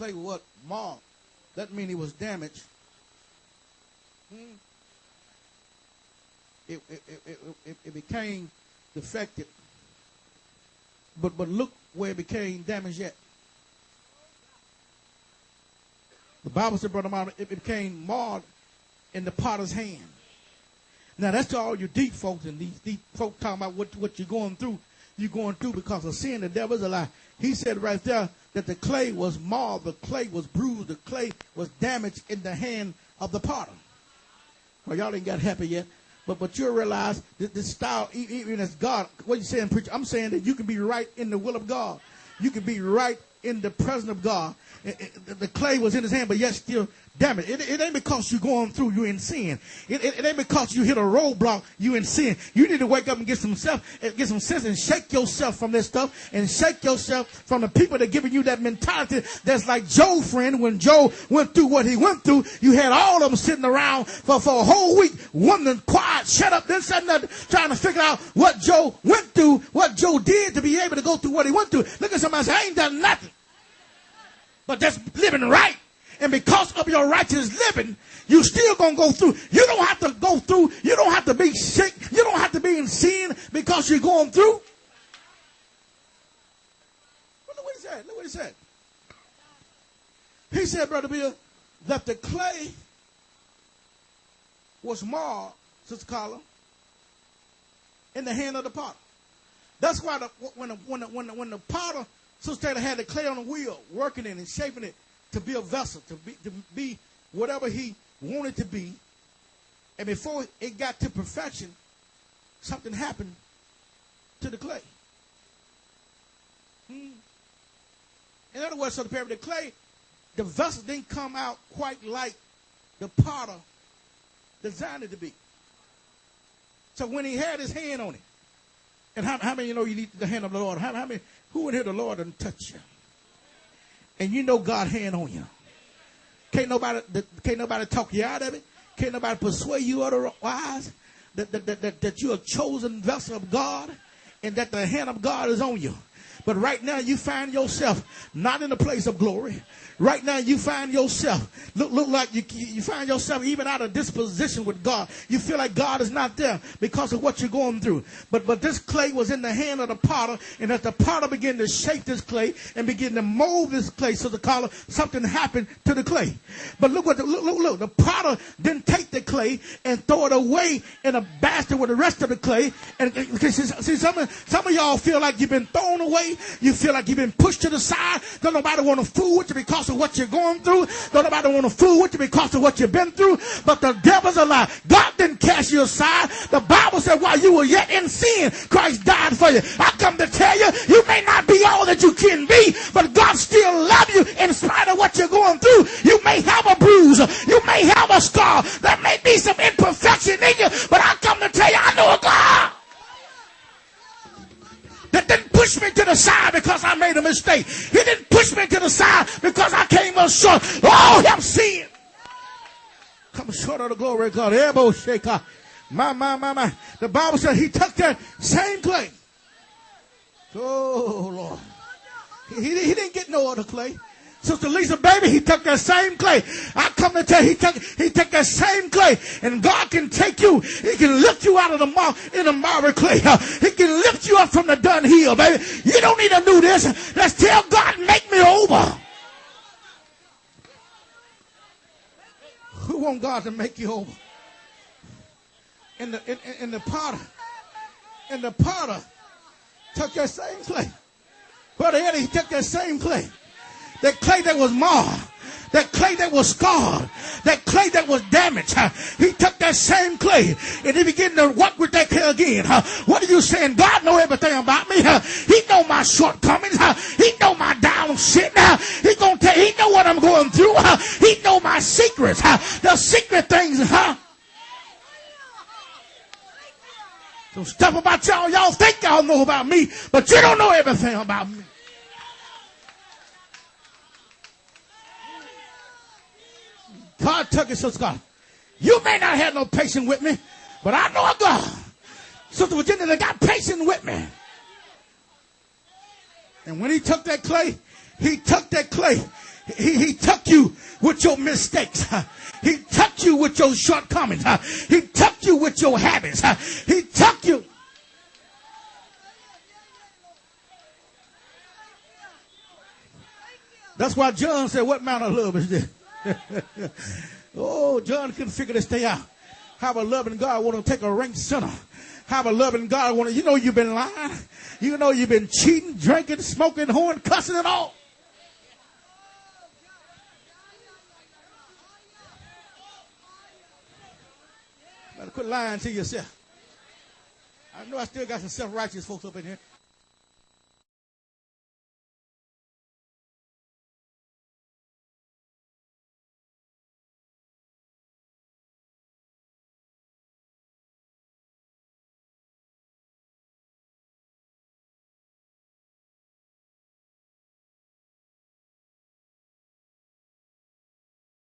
clay was marred, that means it was damaged. It became defective. But look where it became damaged yet. The Bible said, Brother Martin, it became marred in the potter's hand. Now that's to all you deep folks, and these deep folk talking about what you're going through. You're going through because of sin. The devil's a lie. He said right there that the clay was marred, the clay was bruised, the clay was damaged in the hand of the potter. Well, y'all ain't got happy yet. But you'll realize that this style, even as God, what you saying, preacher? I'm saying that you can be right in the will of God. You can be right in the presence of God. The clay was in his hand, but yet still damaged. It ain't because you're going through, you're in sin. It ain't because you hit a roadblock, you in sin. You need to wake up and get some sense and shake yourself from this stuff and shake yourself from the people that giving you that mentality that's like Job, friend. When Job went through what he went through, you had all of them sitting around for a whole week, wondering, quiet, shut up, then said nothing, trying to figure out what Job went through, what Job did to be able to go through what he went through. Look at somebody and say, I ain't done nothing but just living right. And because of your righteous living, you still going to go through. You don't have to go through. You don't have to be sick. You don't have to be in sin because you're going through. Look what he said. Look what he said. He said, Brother Bill, that the clay was marred, Sister Carla, in the hand of the potter. That's why when the potter, Sister Taylor, had the clay on the wheel, working it and shaping it to be a vessel, to be whatever he wanted to be. And before it got to perfection, something happened to the clay. In other words, so the clay, the vessel didn't come out quite like the potter designed it to be. So when he had his hand on it, and how many of you know you need the hand of the Lord? How many, who in here the Lord done touch you? And you know God's hand on you. Can't nobody talk you out of it. Can't nobody persuade you otherwise that you're a chosen vessel of God and that the hand of God is on you. But right now you find yourself not in a place of glory. Right now you find yourself, look like you find yourself even out of disposition with God. You feel like God is not there because of what you're going through. But this clay was in the hand of the potter, and as the potter began to shape this clay and begin to mold this clay, so the collar, something happened to the clay. But look, the potter didn't take the clay and throw it away in a basket with the rest of the clay. And see, some of y'all feel like you've been thrown away. You feel like you've been pushed to the side. Don't nobody want to fool with you because of what you're going through. Don't nobody want to fool with you because of what you've been through. But the devil's a lie. God didn't cast you aside. The Bible said while you were yet in sin, Christ died for you. I come to tell you, you may not be all that you can be, but God still loves you in spite of what you're going through. You may have a bruise. You may have a scar. There may be some imperfection in you, but I come to tell you, I know a God that didn't push me to the side because I made a mistake. He didn't push me to the side because I came up short. Oh, I'm seeing. Come short of the glory of God. Elbow shaker. My. The Bible said he took that same clay. Oh, Lord. He didn't get no other clay. Sister Lisa, baby, he took that same clay. I come to tell you, he took that same clay. And God can take you. He can lift you out of the marble clay. He can lift you up from the dunghill, baby. You don't need to do this. Let's tell God, make me over. Who want God to make you over? In the potter took that same clay. Brother Eddie, he took that same clay. That clay that was marred, that clay that was scarred, that clay that was damaged. He took that same clay and he began to work with that clay again. What are you saying? God know everything about me. He know my shortcomings. He know my down shit. He know what I'm going through. He know my secrets. The secret things. Some stuff about y'all think y'all know about me, but you don't know everything about me. God took it, Sister God. You may not have no patience with me, but I know a God, Sister Virginia, that got patience with me. And when he took that clay He took you with your mistakes. He took you with your shortcomings. He took you with your habits. He took you. That's why John said, what manner of love is this? Oh, John couldn't figure this thing out. How a loving God want to take a rank sinner. How a loving God want to, you know you've been lying. You know you've been cheating, drinking, smoking, whoring, cussing and all. Better quit lying to yourself. I know I still got some self-righteous folks up in here.